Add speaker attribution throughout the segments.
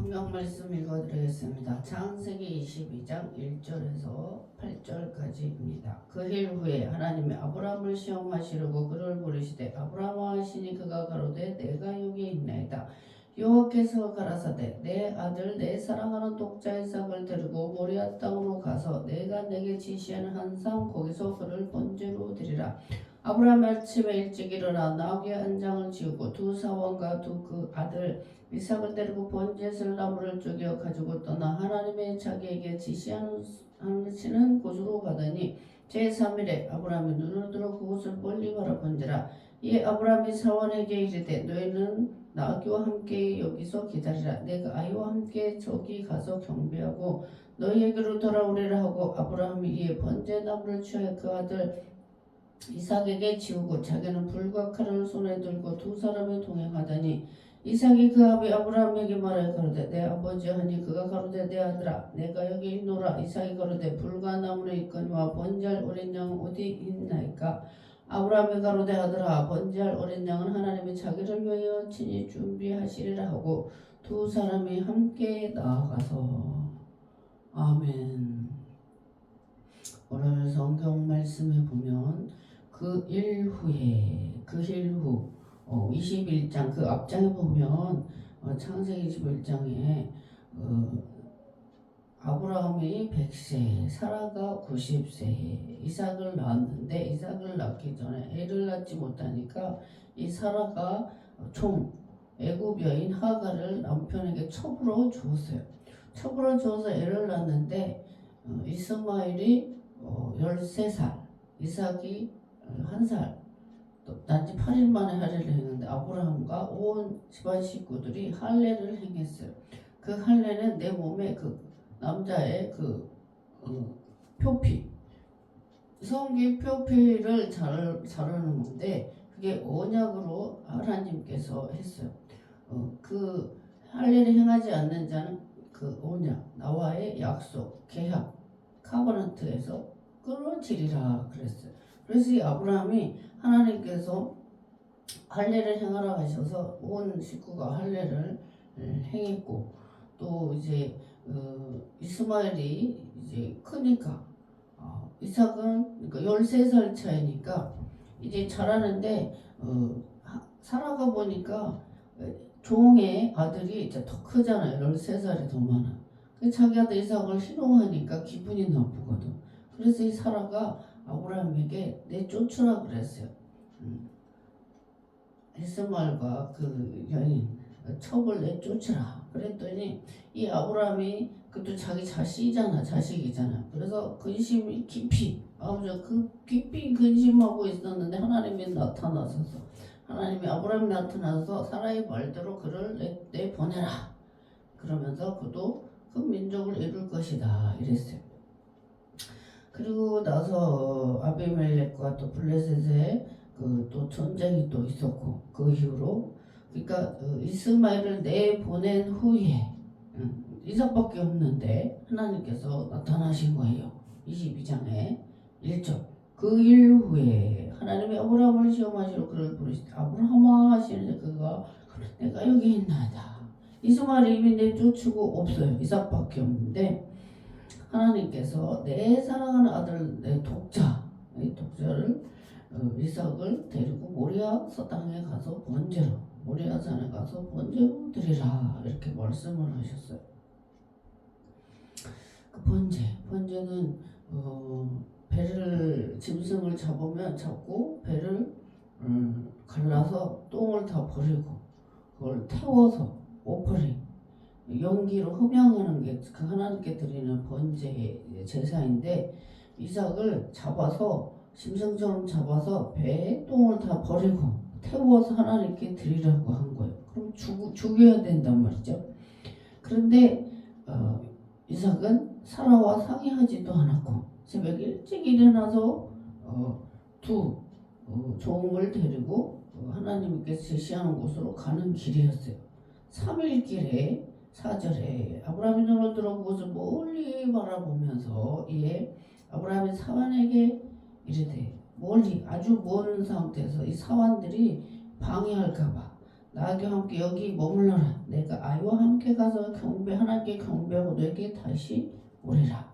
Speaker 1: 성경 말씀 읽어드리겠습니다. 창세기 22장 1절에서 8절까지입니다. 그 일 후에 하나님이 아브라함을 시험하시려고 그를 부르시되 아브라함아 하시니 그가 가로되 내가 여기 있나이다. 여호와께서 가라사대 내 아들 내 사랑하는 독자 이삭을 데리고 모리아 땅으로 가서 내가 내게 지시하는 한 산 거기서 그를 번제로 드리라. 아브라함이 아침에 일찍 일어나 나귀 한 장을 지우고 두 사원과 두 그 아들 이삭을 데리고 번제슬 나무를 쪼개 가지고 떠나 하나님의 자기에게 지시하시는 곳으로 가더니 제3일에 아브라함이 눈을 들어 그곳을 멀리 바라본지라. 이에 아브라함이 사원에게 이르되 너희는 나귀와 함께 여기서 기다리라. 내가 아이와 함께 저기 가서 경배하고 너희에게로 돌아오리라 하고 아브라함이 이에 번제나무를 취하여 그 아들 이삭에게 지우고 자기는 불과 칼을 손에 들고 두 사람이 동행하더니 이삭이 그 아비 아브라함에게 말하여 가로되 내 아버지 하니 그가 가로되 내 아들아 내가 여기 있노라. 이삭이 가로되 불과 나무에 있거니와 번제할 어린 양은 어디 있나이까. 아브라함이 가로되 아들아 번제할 어린 양은 하나님이 자기를 위하여 친히 준비하시리라 하고 두 사람이 함께 나아가서. 아멘. 오늘 성경 말씀에 보면 그 일 후 21장 그 앞장에 보면 창세기 21장에 아브라함이 100세, 사라가 90세 이삭을 낳았는데 이삭을 낳기 전에 애를 낳지 못하니까 이 사라가 총 애굽 여인 하갈을 남편에게 첩으로 주었어요. 첩으로 주어서 애를 낳았는데 이스마엘이 13살, 이삭이 1살, 단지 8일 만에 할례를 했는데 아브라함과 온 집안 식구들이 할례를 행했어요. 그 할례는 내 몸에 그 남자의 표피, 성기 표피를 자르는 건데 그게 언약으로 하나님께서 했어요. 그 할례를 행하지 않는 자는 그 언약, 나와의 약속, 계약, 카버넌트에서 끊어지리라 그랬어요. 그래서 이 아브라함이 하나님께서 할례를 행하라 하셔서 온 식구가 할례를 행했고 또 이제 이스마엘이 이제 크니까 이삭은 그러니까 13살 차이니까 이제 자라는데 살아가 보니까 종의 아들이 이제 더 크잖아요. 13살이 더 많아. 자기 아들 이삭을 희롱하니까 기분이 나쁘거든. 그래서 이 사라가 아브라함에게 내쫓으라 그랬어요. 이스마엘과 그 여인 첩을 내쫓으라 그랬더니 이 아브라함이 그것도 자기 자식이잖아. 그래서 근심이 깊이 깊이 근심하고 있었는데 하나님이 아브라함이 나타나서 사라의 말대로 그를 내보내라 그러면서 그도 그 민족을 이룰 것이다 이랬어요. 그리고 나서 아비멜렉과 또 블레셋의 또 전쟁이 또 있었고 그 이후로 그러니까 이스마엘을 내보낸 후에 이삭밖에 없는데 하나님께서 나타나신 거예요. 22장에 1절 그 일 후에 하나님이 아브라함을 시험하시러 그를 부르시되 아브라함아 하시는데 그가 내가 여기 있나이다. 이스마엘이 이미 내쫓고 없어요. 이삭밖에 없는데 하나님께서 내 사랑하는 아들 내 독자를 이삭을 데리고 모리아 땅에 가서 모리아 산에 가서 번제로 드리라 이렇게 말씀을 하셨어요. 그 번제는 배를 짐승을 잡고 배를 갈라서 똥을 다 버리고 그걸 태워서 오프링 연기로 흠양하는 게 그 하나님께 드리는 번제 제사인데 이삭을 짐승처럼 잡아서 배에 똥을 다 버리고 태워서 하나님께 드리라고 한 거예요. 그럼 죽여야 된단 말이죠. 그런데 이삭은 사라와 상의하지도 않았고 새벽 일찍 일어나서 두 종을 데리고 하나님께 제시하는 곳으로 가는 길이었어요. 3일 길에 4절에 아브라함이 눈을 들어 그곳을 멀리 바라보면서 이에 아브라함이 사환에게 이르되 멀리 아주 먼 상태에서 이 사환들이 방해할까봐 나귀와 함께 여기 머물러라. 내가 아이와 함께 함께 가서 하나님께 경배하고 내게 다시 오리라.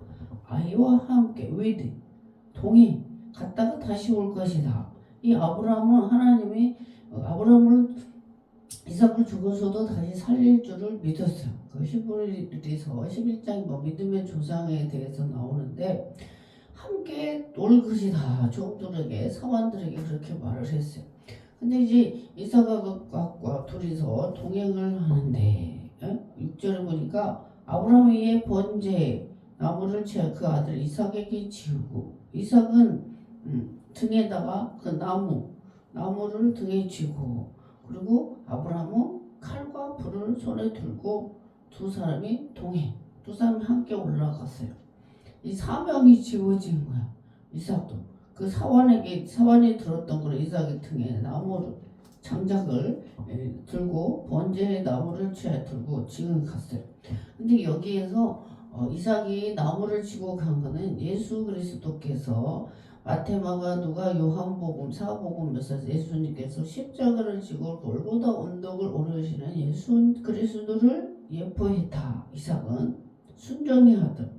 Speaker 1: 아이와 함께 with 동행 갔다가 다시 올 것이다. 이 아브라함은 하나님이 아브라함을 이삭을 죽어서도 다시 살릴 줄을 믿었어요. 그 히브리서 11장 믿음의 조상에 대해서 나오는데 함께 올 것이다. 종들에게 사환들에게 그렇게 말을 했어요. 근데 이제 이삭과 둘이서 동행을 하는데 6절에 보니까 아브라함의 번제 나무를 그 아들 이삭에게 지우고 이삭은 등에다가 그 나무를 등에 쥐고 그리고 아브라함은 칼과 불을 손에 들고 두 사람이 함께 올라갔어요. 이 사명이 지워진 거야. 이삭도 그 사환이 들었던 걸 이삭의 등에 나무를 장작을 들고 번제의 나무를 들고 지금 갔어요. 근데 여기에서 이삭이 나무를 지고 간 거는 예수 그리스도께서 마태마가 누가 요한복음 사복음에서 예수님께서 십자가를 지고 골고다 언덕을 오르시는 예수 그리스도를 예표했다. 이삭은 순종의 아들.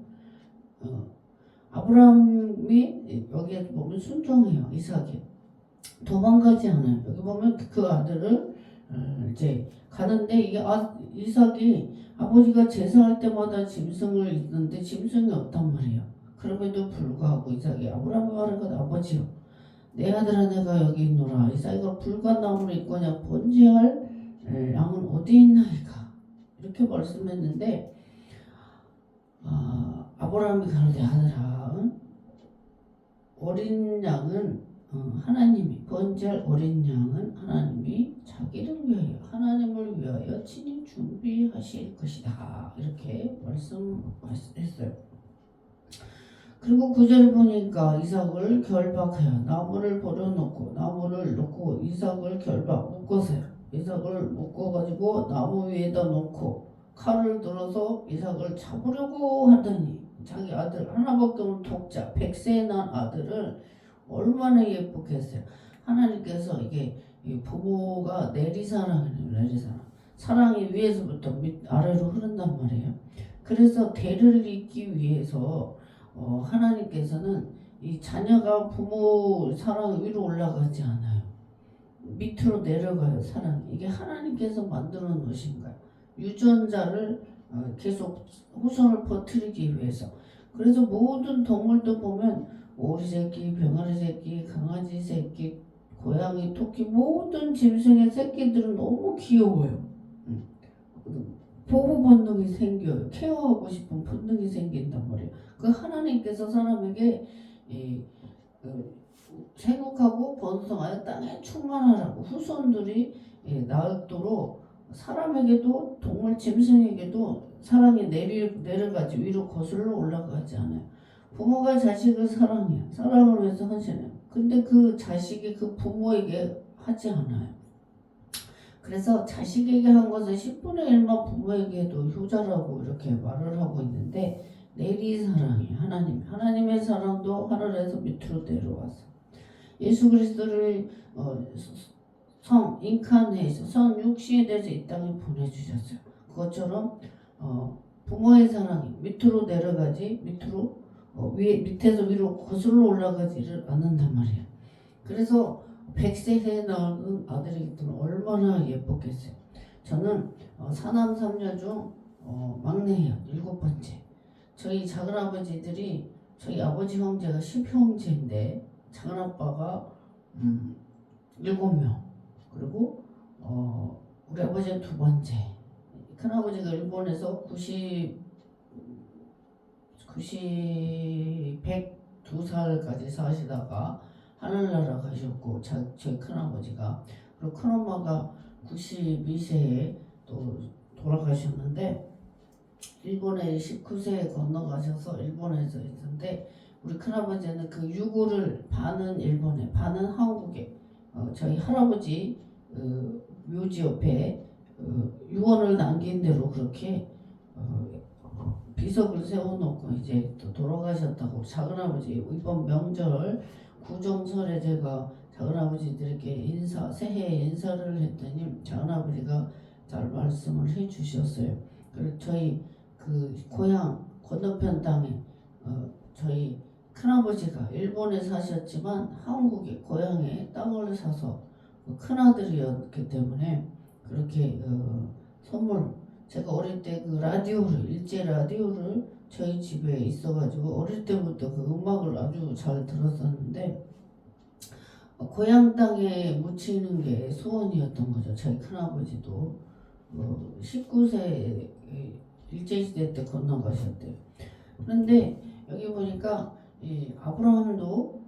Speaker 1: 아브라함이 여기에 보면 순종해요. 이삭이 도망가지 않아요. 여기 보면 그 아들을 이제 가는데 이게 이삭이 아버지가 제사할 때마다 짐승을 입는데 짐승이 없단 말이에요. 그럼에도 불구하고 이삭이 아브라함이 말하거든 아버지요 내 아들아 내가 여기 있노라. 이삭이가 불과 나무를 입거냐 번제할 양은 어디 있나이까 이렇게 말씀했는데 아브라함이 가로되 아들아 어린 양은 하나님이 번제할 어린 양은 하나님이 자기를 위하여 하나님을 위하여 친히 준비하실 것이다 이렇게 말씀했어요. 그리고 9절 보니까 이삭을 결박하여 나무를 놓고 이삭을 묶어서요. 이삭을 묶어가지고 나무 위에다 놓고 칼을 들어서 이삭을 잡으려고 하더니 자기 아들 하나밖에 없는 독자 100세에 난 아들을 얼마나 예쁘게 했어요. 하나님께서 이게 부모가 내리사랑이에요. 내리사랑. 사랑이 위에서부터 아래로 흐른단 말이에요. 그래서 대를 잇기 위해서 하나님께서는 이 자녀가 부모 사랑 위로 올라가지 않아요. 밑으로 내려가요. 사랑이. 이게 하나님께서 만들어 놓으신 거예요. 유전자를 계속 후손을 퍼뜨리기 위해서. 그래서 모든 동물도 보면 오리 새끼, 병아리 새끼, 강아지 새끼, 고양이, 토끼 모든 짐승의 새끼들은 너무 귀여워요. 보호 본능이 생겨요. 케어하고 싶은 본능이 생긴단 말이에요. 그 하나님께서 사람에게 생육하고 번성하여 땅에 충만하라고 후손들이 낳도록 사람에게도 동물 짐승에게도 사랑이 내려가지 위로 거슬러 올라가지 않아요. 부모가 자식을 사랑해요. 사랑을 위해서 헌신해요. 근데 그 자식이 그 부모에게 하지 않아요. 그래서 자식에게 한 것을 10분의 1만 부모에게도 효자라고 이렇게 말을 하고 있는데 내리사랑이에요. 하나님의 사랑도 하늘에서 밑으로 내려와서 예수 그리스도를 성 육신에 대해서 이 땅에 보내주셨어요. 그것처럼 부모의 사랑이 밑으로 내려가지 밑에서 위로 거슬러 올라가지를 않는단 말이에요. 그래서 100세에 낳은 아들이기 때문에 얼마나 예뻤겠어요. 저는 사남 3녀 중 막내예요. 7번째. 저희 작은아버지들이 저희 아버지 형제가 10형제인데 작은아빠가 7명 그리고 우리 아버지는 2번째. 큰아버지가 일본에서 102살까지 사시다가 하늘나라 가셨고 저희 큰아버지가 그리고 큰엄마가 92세에 또 돌아가셨는데 일본에 19세에 건너가셔서 일본에서 있는데 우리 큰아버지는 그 유고를 반은 일본에 반은 한국에 저희 할아버지 묘지 옆에 유언을 남긴 대로 그렇게 비석을 세워놓고 이제 또 돌아가셨다고 작은아버지 이번 명절 구정설에 제가 작은아버지들에게 새해 인사를 했더니 작은아버지가 잘 말씀을 해주셨어요. 그리고 저희 그 고향 건너편 땅에 저희 큰아버지가 일본에 사셨지만 한국에 고향에 땅을 사서 큰아들이었기 때문에 그렇게 선물 제가 어릴 때 그 라디오를 일제 라디오를 저희 집에 있어가지고 어릴 때부터 그 음악을 아주 잘 들었었는데 고향 땅에 묻히는 게 소원이었던 거죠. 저희 큰아버지도 19세 일제시대 때 건너가셨대요. 그런데 여기 보니까 이 아브라함도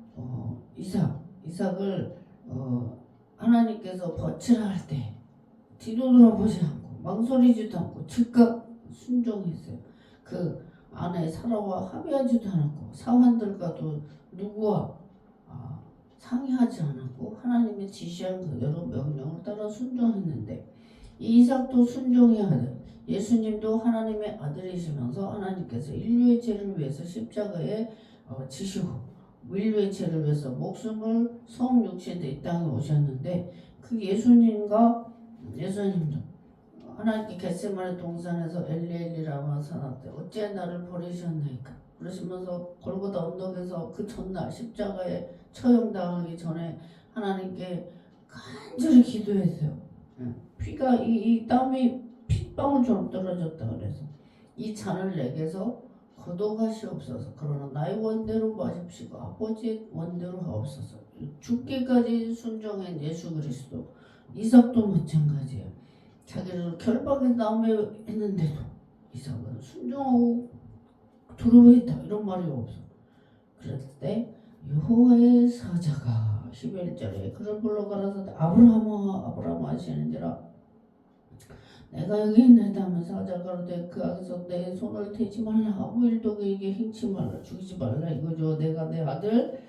Speaker 1: 이삭을 하나님께서 버치라 할 때 뒤도 돌아보지 않고 망설이지도 않고 즉각 순종했어요. 그 아내 사라와 합의하지도 않았고 사환들과도 누구와 상의하지 않았고 하나님의 지시한 그대로 명령을 따라 순종했는데 이 이삭도 순종해야 하는 예수님도 하나님의 아들이시면서 하나님께서 인류의 죄를 위해서 십자가에 지시고 인류의 죄를 위해서 목숨을 성육신돼 이 땅에 오셨는데 그 예수님도 하나님께 겟세마네 동산에서 엘리 라마 사나때 어찌 나를 버리셨나이까 그러시면서 골고다 언덕에서 그 전날 십자가에 처형당하기 전에 하나님께 간절히 기도했어요. 피가 이 땀이 핏방울처럼 떨어졌다 그래서 이 잔을 내게서 거둬가시옵소서. 그러나 나의 원대로 마십시고 아버지의 원대로 하옵소서. 죽기까지 순종한 예수 그리스도. 이삭도 마찬가지예요. 자기를 결박에 남했는데도 이삭은 순종하고 두려워했다 이런 말이 없어. 그랬을 때 여호와의 사자가 11절에 그를 불러 가라사대 아브라함아 하시는지라 내가 여기 있나이다 하면 사자가 가로되 그 악에서 내 손을 대지 말라 아무 일도 그에게 행치 말라 죽이지 말라 이거죠. 내가 내 아들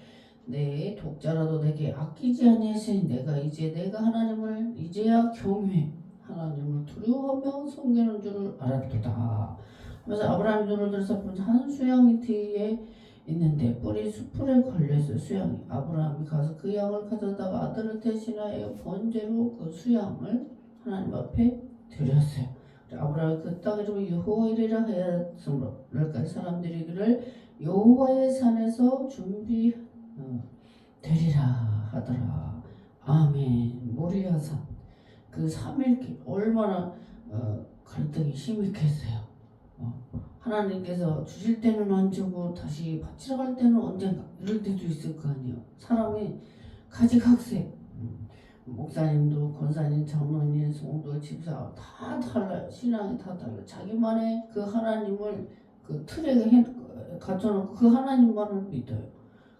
Speaker 1: 내 독자라도 내게 아끼지 아니하시니 내가 하나님을 이제야 경외 하나님을 두려워하며 섬기는 줄을 알았도다. 그래서 아브라함이 눈을 들어서 본 한 수양이 뒤에 있는데 뿔이 수풀에 걸려있어 수양이 아브라함이 가서 그 양을 가져다가 아들을 대신하여 번제로 그 수양을 하나님 앞에 드렸어요. 아브라함이 그 땅 이름을 여호와 이레라 하였으므로 그러니까 사람들이 이를 여호와의 산에서 준비되리라 하더라. 아멘. 모리아산 그 3일길 얼마나 갈등이 심했겠어요. 하나님께서 주실 때는 언제고 다시 바치러 갈 때는 언젠가 이럴 때도 있을 거 아니에요. 사람이 가지각색 목사님도 권사님 장로님 성도 집사 다 달라요. 신앙이 다 달라요. 자기만의 그 하나님을 그 틀에 갖춰놓고 그 하나님만을 믿어요.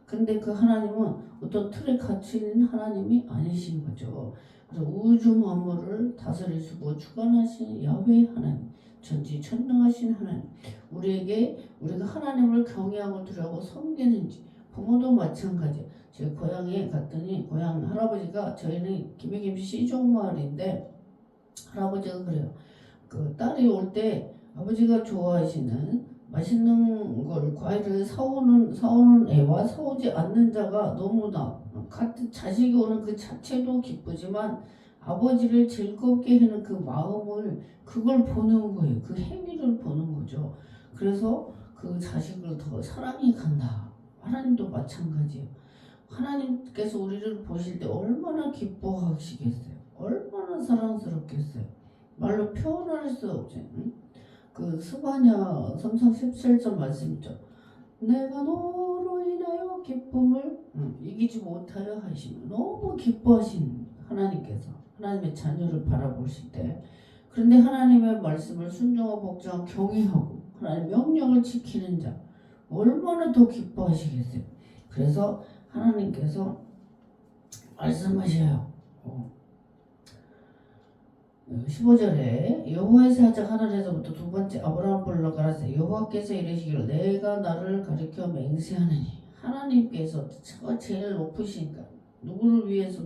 Speaker 1: 근데 그 하나님은 어떤 틀에 갇힌 하나님이 아니신 거죠. 그래서 우주 만물을 다스리시고 주관하신 야훼 하나님 전지천능하신 하나님 우리가 하나님을 경외하고 두려워 섬기는지 부모도 마찬가지. 제 고향에 갔더니 고향 할아버지가 저희는 김해김 시종마을인데 할아버지가 그래요. 그 딸이 올 때 아버지가 좋아하시는 맛있는 걸 과일을 사오는 애와 사오지 않는 자가 너무나 같은 자식이 오는 그 자체도 기쁘지만 아버지를 즐겁게 하는 그 마음을 그걸 보는 거예요. 그 행위를 보는 거죠. 그래서 그 자식을 더 사랑이 간다. 하나님도 마찬가지예요. 하나님께서 우리를 보실 때 얼마나 기뻐하시겠어요. 얼마나 사랑스럽겠어요. 말로 표현할 수 없지. 응? 그 스바냐 3장 17절 말씀이죠. 내가 너로 인하여 기쁨을 이기지 못하여 하시며 너무 기뻐하신 하나님께서 하나님의 자녀를 바라보실 때 그런데 하나님의 말씀을 순종하고 복종하고 경외하고 하나님의 명령을 지키는 자 얼마나 더 기뻐하시겠어요. 그래서 하나님께서 말씀하셔요. 15절에 여호와의 사자가 하늘에서부터 두 번째 아브라함 불러 가라사대 여호와께서 이르시기를 내가 나를 가리켜 맹세하느니 하나님께서 제일 높으시니까 누구를 위해서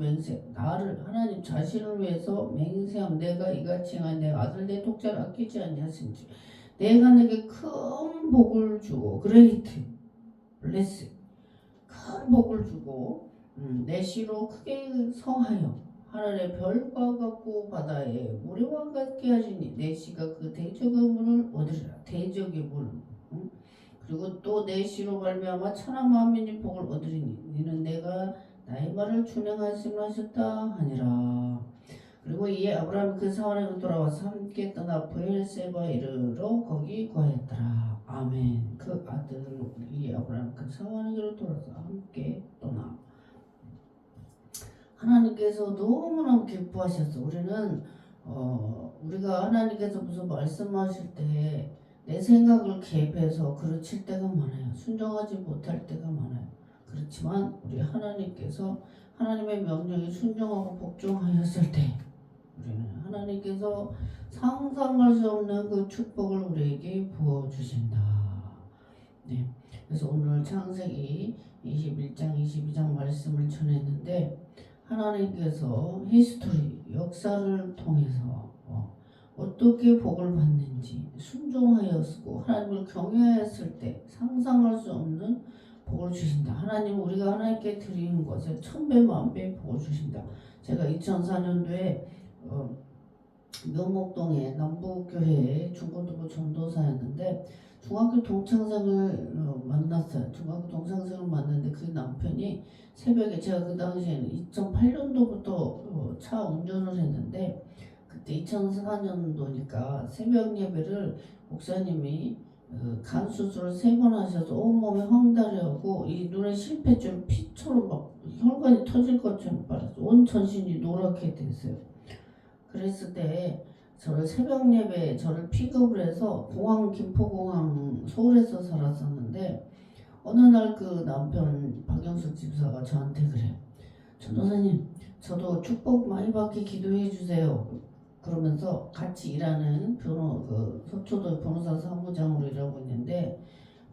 Speaker 1: 나를 하나님 자신을 위해서 맹세함 내가 이같이 행한 내 아들 내 독자를 아끼지 아니하신지 내가 내게 큰 복을 주고 그레이트 블레스 큰 복을 주고 내 씨로 크게 성하여 하늘의 별과 같고 바다의 모래와 같게 하시니 내 씨가 그 대적의 물을 얻으리라. 대적의 물. 응? 그리고 또 내 씨로 말미암아 천하 만민이 복을 얻으리니 이는 내가 나의 말을 준행하심을 하셨다 하니라. 그리고 이에 아브라함이 그 사원에로 돌아와서 함께 떠나 브엘세바에 이르러 거기 거하였더라. 아멘. 그 아들 이 아브라함 그 사원에게로 돌아서 함께 떠나. 하나님께서 너무너무 기뻐하셨어. 우리가 하나님께서 무슨 말씀하실 때 내 생각을 개입해서 그르칠 때가 많아요. 순종하지 못할 때가 많아요. 그렇지만 우리 하나님께서 하나님의 명령에 순종하고 복종하였을 때 우리는 하나님께서 상상할 수 없는 그 축복을 우리에게 부어주신다. 네. 그래서 오늘 창세기 21장 22장 말씀을 전했는데 하나님께서 히스토리 역사를 통해서 어떻게 복을 받는지 순종하였고 하나님을 경외했을 때 상상할 수 없는 복을 주신다. 하나님 우리가 하나님께 드리는 것에 1000배 만배 복을 주신다. 제가 2004년도에 명목동의 남부교회의 중고등부 전도사였는데 중학교 동창생을 만났어요. 중학교 동창생을 만났는데 그 남편이 새벽에 제가 그 당시에는 2008년도부터 차 운전을 했는데 그때 2004년도니까 새벽 예배를 목사님이 간 수술을 3번 하셔서 온몸에 황달해하고 이 눈에 실핏줄 피처럼 막 혈관이 터질 것처럼 빨았어. 온 전신이 노랗게 됐어요. 그랬을 때 저를 새벽 예배에 저를 픽업을 해서 김포공항 서울에서 살았었는데 어느 날 그 남편 박영숙 집사가 저한테 그래요. 전도사님 저도 축복 많이 받게 기도해 주세요. 그러면서 같이 일하는 서초도 변호사 사무장으로 일하고 있는데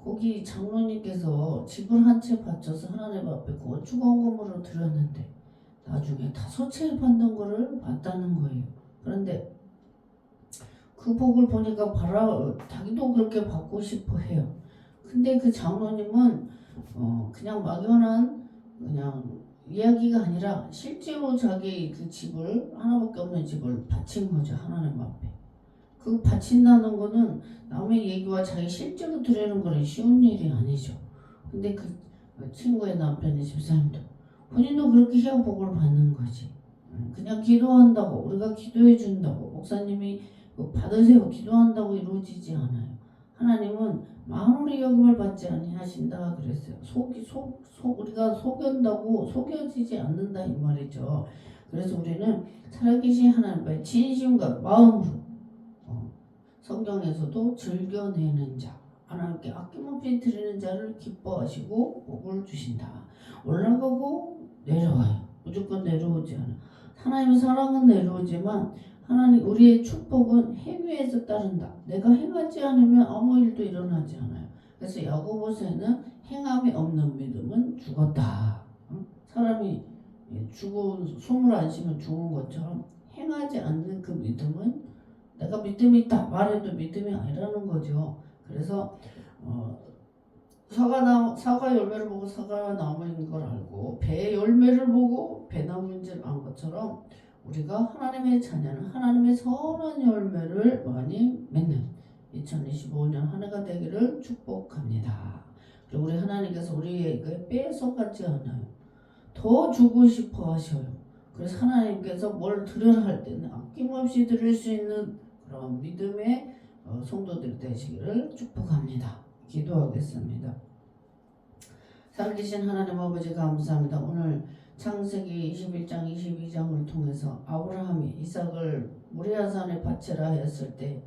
Speaker 1: 거기 장로님께서 집을 한 채 바쳐서 하나님 앞에 건축원 건물을 드렸는데 나중에 5채 받는 거를 봤다는 거예요. 그런데 그 복을 보니까 자기도 그렇게 받고 싶어 해요. 근데 그 장로님은 그냥 막연한 그냥 이야기가 아니라 실제로 자기 그 집을 하나밖에 없는 집을 바친 거죠. 하나님 앞에. 그 바친다는 거는 남의 얘기와 자기 실제로 드리는 거는 쉬운 일이 아니죠. 근데 그 친구의 남편이 집사님도 본인도 그렇게 해야 복을 받는 거지. 그냥 기도한다고 우리가 기도해 준다고 목사님이 받으세요 기도한다고 이루어지지 않아요. 하나님은 만물의 여김을 받지 아니하신다 그랬어요. 우리가 속연다고 속여지지 않는다 이 말이죠. 그래서 우리는 살아계신 하나님의 진심과 마음으로 성경에서도 즐겨내는 자 하나님께 아낌없이 드리는 자를 기뻐하시고 복을 주신다. 올라가고 내려와요. 무조건 내려오지 않아. 하나님의 사랑은 내려오지만 하나님 우리의 축복은 행위에서 따른다. 내가 행하지 않으면 아무 일도 일어나지 않아요. 그래서 야고보서에는 행함이 없는 믿음은 죽었다. 사람이 숨을 안 쉬면 죽은 것처럼 행하지 않는 그 믿음은 내가 믿음이 있다 말해도 믿음이 아니라는 거죠. 그래서 사과 열매를 보고 사과 나무인 걸 알고 배 열매를 보고 배나무인 줄 안 것처럼 우리가 하나님의 자녀는 하나님의 선한 열매를 많이 맺는 2025년 한 해가 되기를 축복합니다. 그리고 우리 하나님께서 우리에게 뺏어가지 않아요. 더 주고 싶어 하셔요. 그래서 하나님께서 뭘 드려야 할 때는 아낌없이 드릴 수 있는 그런 믿음의 성도들 되시기를 축복합니다. 기도하겠습니다. 살아계신 하나님 아버지 감사합니다. 오늘 창세기 21장 22장을 통해서 아브라함이 이삭을 모리아산에 바치라 했을 때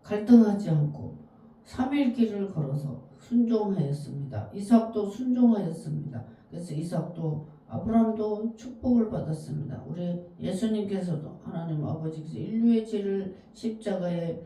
Speaker 1: 갈등하지 않고 3일 길을 걸어서 순종하였습니다. 이삭도 순종하였습니다. 그래서 이삭도 아브라함도 축복을 받았습니다. 우리 예수님께서도 하나님 아버지께서 인류의 죄를 십자가에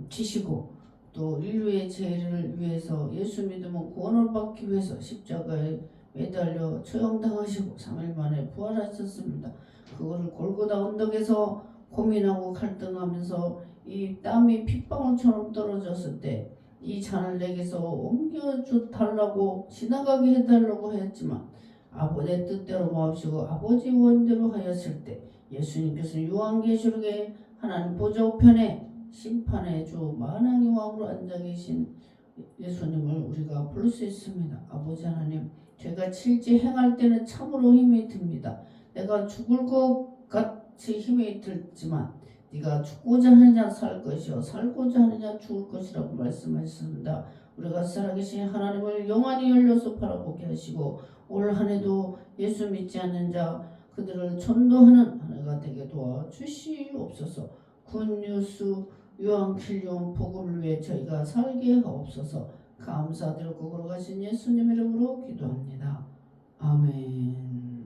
Speaker 1: 지시고 또 인류의 죄를 위해서 예수 믿으면 구원을 받기 위해서 십자가에 매달려 처형당하시고 3일 만에 부활하셨습니다. 그거를 골고다 언덕에서 고민하고 갈등하면서 이 땀이 핏방울처럼 떨어졌을 때 이 잔을 내게서 옮겨줘 달라고 지나가게 해달라고 했지만 내 뜻대로 마옵시고 아버지 원대로 하였을 때 예수님께서 요한계시록에 하나님 보좌 우편에 심판의 주 만왕의 왕으로 앉아 계신 예수님을 우리가 볼 수 있습니다. 아버지 하나님, 죄가 질지 행할 때는 참으로 힘이 듭니다. 내가 죽을 것 같이 힘이 들지만 네가 죽고자 하느냐 살 것이요 살고자 하느냐 죽을 것이라고 말씀하셨습니다. 우리가 살아계신 하나님을 영원히 열려서 바라보게 하시고 올 한해도 예수 믿지 않는 자 그들을 전도하는 한 해가 되게 도와주시옵소서. 굿뉴스 요한킬리온 복음을 위해 저희가 살게 하옵소서. 감사드리고 걸어가신 예수님 이름으로 기도합니다. 아멘.